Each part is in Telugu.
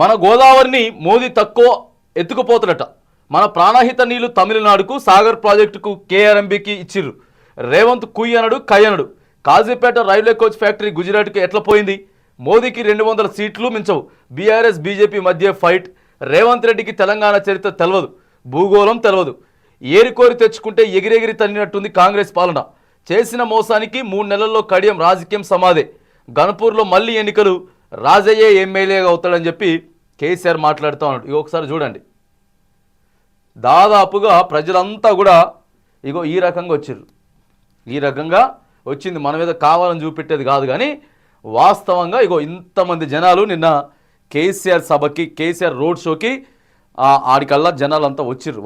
మన గోదావరిని మోదీ తక్కువ ఎత్తుకుపోతున్నట. మన ప్రాణహిత నీళ్లు తమిళనాడుకు, సాగర్ ప్రాజెక్టుకు కేఆర్ఎంబీకి ఇచ్చిర్రు. రేవంత్ కుయ్యనడు కయ్యనడు. కాజీపేట రైల్వే కోచ్ ఫ్యాక్టరీ గుజరాత్కి ఎట్లా పోయింది? మోదీకి 200 సీట్లు మించవు. బీఆర్ఎస్ బీజేపీ మధ్య ఫైట్. రేవంత్ రెడ్డికి తెలంగాణ చరిత్ర తెలవదు, భూగోళం తెలవదు. ఏరికోరి తెచ్చుకుంటే ఎగిరెగిరి తన్నినట్టుంది కాంగ్రెస్ పాలన. చేసిన మోసానికి 3 నెలల్లో కడియం రాజకీయం సమాధే. గణపూర్లో మళ్ళీ ఎన్నికలు, రాజయ్యే ఎమ్మెల్యేగా అవుతాడని చెప్పి కేసీఆర్ మాట్లాడుతూ ఉన్నాడు. ఇక ఒకసారి చూడండి. దాదాపుగా ప్రజలంతా కూడా ఇగో ఈ రకంగా వచ్చిర్రు. ఈ రకంగా వచ్చింది. మన మీద కావాలని చూపెట్టేది కాదు, కానీ వాస్తవంగా ఇగో ఇంతమంది జనాలు నిన్న కేసీఆర్ సభకి, కేసీఆర్ రోడ్ షోకి ఆడికల్లా జనాలు అంతా వచ్చిర్రు.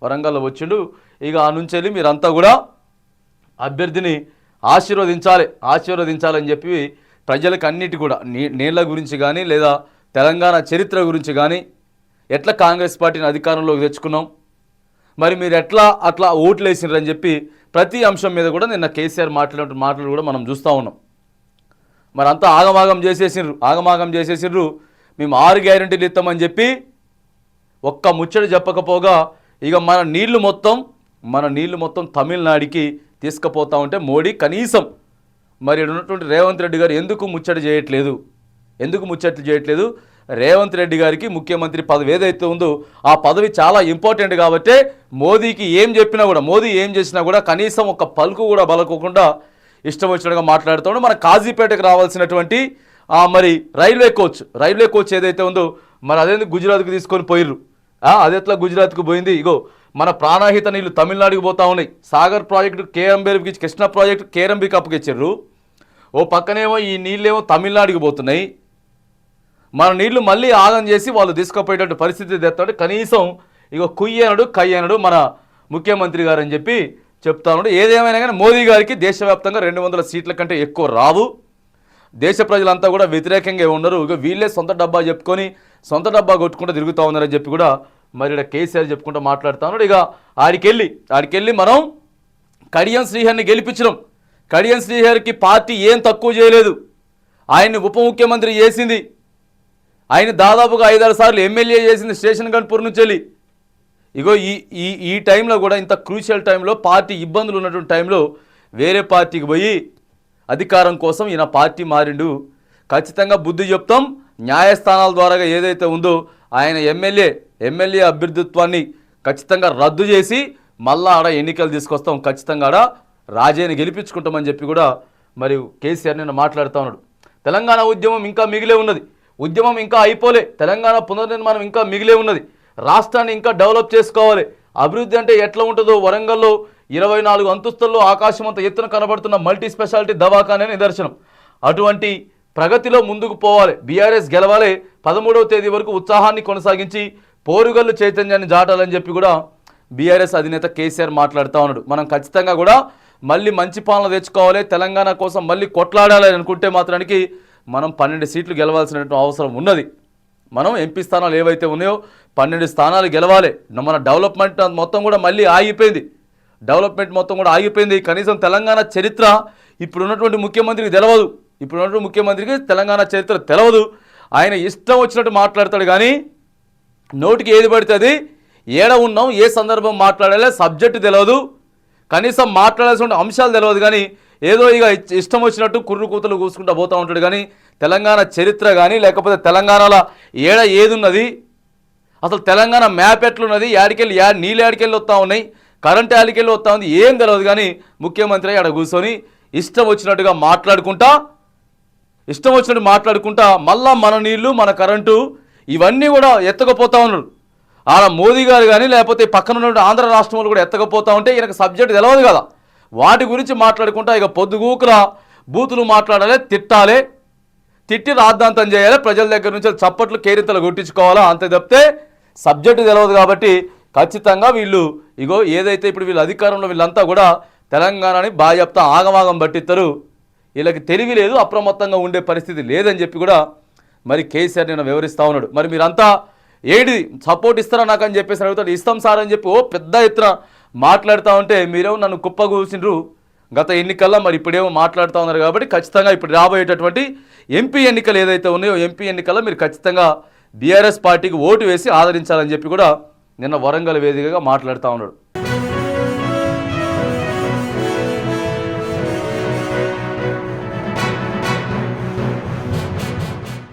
వరంగల్లో వచ్చిండు. ఇక ఆ నుంచి వెళ్ళి మీరంతా కూడా అభ్యర్థిని ఆశీర్వదించాలని చెప్పి ప్రజలకు అన్నిటి కూడా నీళ్ల గురించి కానీ, లేదా తెలంగాణ చరిత్ర గురించి కానీ, ఎట్లా కాంగ్రెస్ పార్టీని అధికారంలోకి తెచ్చుకున్నాం, మరి మీరు ఎట్లా అట్లా ఓట్లు వేసినారని చెప్పి ప్రతి అంశం మీద కూడా నిన్న కేసీఆర్ మాట్లాడిన మాటలు కూడా మనం చూస్తూ ఉన్నాం. మరి అంతా ఆగమాగం చేసేసిండ్రు. మేము 6 గ్యారెంటీలు ఇస్తామని చెప్పి ఒక్క ముచ్చట చెప్పకపోగా ఇక మన నీళ్లు మొత్తం తమిళనాడుకి తీసుకుపోతా ఉంటే మోడీ కనీసం మరి ఉన్నటువంటి రేవంత్ రెడ్డి గారు ఎందుకు ముచ్చట్లు చేయట్లేదు? రేవంత్ రెడ్డి గారికి ముఖ్యమంత్రి పదవి ఏదైతే ఉందో ఆ పదవి చాలా ఇంపార్టెంట్ కాబట్టి మోదీకి ఏం చెప్పినా కూడా, మోదీ ఏం చేసినా కూడా కనీసం ఒక పలుకు కూడా బలకోకుండా ఇష్టం వచ్చినట్టుగా మాట్లాడుతూ మన కాజీపేటకు రావాల్సినటువంటి మరి రైల్వే కోచ్ ఏదైతే ఉందో మరి అదేందుకు గుజరాత్కి తీసుకొని పోయిర్రు. అది ఎట్లా గుజరాత్కు పోయింది? ఇగో మన ప్రాణహిత నీళ్లు తమిళనాడుకి పోతా ఉన్నాయి. సాగర్ ప్రాజెక్టు కేఎంబీకి, కృష్ణా ప్రాజెక్టు కేఆర్ఎంబీకి అప్పగిచ్చారు. ఓ పక్కనేమో ఈ నీళ్ళేమో తమిళనాడుకి పోతున్నాయి. మన నీళ్లు మళ్ళీ ఆగం చేసి వాళ్ళు తీసుకుపోయేటట్టు పరిస్థితి తెస్తాడు. కనీసం ఇక కుయ్యనడు కయ్యనడు మన ముఖ్యమంత్రి గారు అని చెప్పి చెప్తా ఉన్నాడు. ఏదేమైనా కానీ మోదీ గారికి దేశవ్యాప్తంగా 200 సీట్ల కంటే ఎక్కువ రావు. దేశ ప్రజలంతా కూడా వ్యతిరేకంగా ఉన్నారు. ఇక వీళ్ళే సొంత డబ్బా చెప్పుకొని సొంత డబ్బా కొట్టుకుంటూ తిరుగుతూ ఉన్నారని చెప్పి కూడా మరి ఇక్కడ కేసీఆర్ చెప్పుకుంటూ మాట్లాడుతూ ఉన్నాడు. ఇక ఆడికెళ్ళి మనం కడియం శ్రీహరిని గెలిపించడం. కడియం శ్రీహరికి పార్టీ ఏం తక్కువ చేయలేదు. ఆయన్ని ఉప ముఖ్యమంత్రి చేసింది. ఆయన దాదాపుగా 5-6 సార్లు ఎమ్మెల్యే చేసింది స్టేషన్ గన్పూర్ నుంచి వెళ్ళి. ఇగో ఈ టైంలో కూడా, ఇంత క్రూషియల్ టైంలో, పార్టీ ఇబ్బందులు ఉన్నటువంటి టైంలో వేరే పార్టీకి పోయి అధికారం కోసం ఈయన పార్టీ మారిండు. ఖచ్చితంగా బుద్ధి చెప్తాం. న్యాయస్థానాల ద్వారా ఏదైతే ఉందో ఆయన ఎమ్మెల్యే అభ్యర్థిత్వాన్ని ఖచ్చితంగా రద్దు చేసి మళ్ళా ఆడ ఎన్నికలు తీసుకొస్తాం, ఖచ్చితంగా ఆడ రాజయ్యని గెలిపించుకుంటామని చెప్పి కూడా మరి కేసీఆర్ నిన్న మాట్లాడుతూ ఉన్నాడు. తెలంగాణ ఉద్యమం ఇంకా మిగిలే ఉన్నది. ఉద్యమం ఇంకా అయిపోలే. తెలంగాణ పునర్నిర్మాణం ఇంకా మిగిలే ఉన్నది. రాష్ట్రాన్ని ఇంకా డెవలప్ చేసుకోవాలి. అభివృద్ధి అంటే ఎట్లా ఉంటుందో వరంగల్లో 24 అంతస్తుల్లో ఆకాశమంత ఎత్తున కనబడుతున్న మల్టీ స్పెషాలిటీ దవాఖానే నిదర్శనం. అటువంటి ప్రగతిలో ముందుకు పోవాలి. బీఆర్ఎస్ గెలవాలి. 13వ తేదీ వరకు ఉత్సాహాన్ని కొనసాగించి పోరుగల్లు చైతన్యాన్ని జాటాలని చెప్పి కూడా బీఆర్ఎస్ అధినేత కేసీఆర్ మాట్లాడుతూ ఉన్నాడు. మనం ఖచ్చితంగా కూడా మళ్ళీ మంచి పాలన తెచ్చుకోవాలి, తెలంగాణ కోసం మళ్ళీ కొట్లాడాలి అనుకుంటే మాత్రానికి మనం 12 సీట్లు గెలవాల్సినటువంటి అవసరం ఉన్నది. మనం ఎంపీ స్థానాలు ఏవైతే ఉన్నాయో 12 స్థానాలు గెలవాలి. మన డెవలప్మెంట్ మొత్తం కూడా మళ్ళీ ఆగిపోయింది. కనీసం తెలంగాణ చరిత్ర ఇప్పుడున్నటువంటి ముఖ్యమంత్రికి తెలవదు. తెలంగాణ చరిత్ర తెలవదు. ఆయన ఇష్టం వచ్చినట్టు మాట్లాడతాడు, కానీ నోటికి ఏది పడుతుంది, ఏడ ఉన్నాం, ఏ సందర్భం మాట్లాడాలి, సబ్జెక్టు తెలియదు, కనీసం మాట్లాడాల్సిన అంశాలు తెలియదు. కానీ ఏదో ఇక ఇష్టం వచ్చినట్టు కుర్రు కూతలు కూసుకుంటూ పోతూ ఉంటాడు. కానీ తెలంగాణ చరిత్ర కానీ, లేకపోతే తెలంగాణలో ఏది ఉన్నది, అసలు తెలంగాణ మ్యాప్ ఎట్లున్నది, నీళ్ళు ఏడికెళ్ళి వస్తూ ఉన్నాయి, కరెంట్ ఏడికెళ్ళి వస్తూ ఉంది, ఏం తెలియదు. కానీ ముఖ్యమంత్రి ఆడ కూర్చొని ఇష్టం వచ్చినట్టు మాట్లాడుకుంటా మళ్ళా మన నీళ్లు, మన కరెంటు ఇవన్నీ కూడా ఎత్తకపోతా ఉన్నారు. ఆడ మోదీ గారు కానీ, లేకపోతే పక్కన ఉన్న ఆంధ్ర రాష్ట్రంలో కూడా ఎత్తకపోతా ఉంటే ఈయనకు సబ్జెక్ట్ తెలియదు కదా. వాటి గురించి మాట్లాడుకుంటా ఇక పొద్దుగూకుల బూతులు మాట్లాడాలి, తిట్టి రాద్ధాంతం చేయాలి, ప్రజల దగ్గర నుంచి చప్పట్లు కేరింతలు కొట్టించుకోవాలా, అంతే తప్పితే సబ్జెక్టు తెలియదు. కాబట్టి ఖచ్చితంగా వీళ్ళు ఇగో ఏదైతే ఇప్పుడు వీళ్ళు అధికారంలో వీళ్ళంతా కూడా తెలంగాణని బాగా చెప్తా ఆగమాగం పట్టిస్తారు. వీళ్ళకి తెలివి లేదు, అప్రమత్తంగా ఉండే పరిస్థితి లేదని చెప్పి కూడా మరి కేసీఆర్ నేను వివరిస్తూ ఉన్నాడు. మరి మీరంతా ఏడి సపోర్ట్ ఇస్తారా నాకు అని చెప్పేసి అడుగుతాడు. ఇస్తాం సార్ అని చెప్పి పెద్ద ఎత్తున మాట్లాడుతూ ఉంటే మీరేమో నన్ను కుప్పగూసిండ్రు గత ఎన్నికల్లో, మరి ఇప్పుడేమో మాట్లాడుతూ ఉన్నారు. కాబట్టి ఖచ్చితంగా ఇప్పుడు రాబోయేటటువంటి ఎంపీ ఎన్నికలు ఏదైతే ఉన్నాయో ఎంపీ ఎన్నికల్లో మీరు ఖచ్చితంగా బీఆర్ఎస్ పార్టీకి ఓటు వేసి ఆదరించాలని చెప్పి కూడా నిన్న వరంగల్ వేదికగా మాట్లాడుతూ ఉన్నాడు.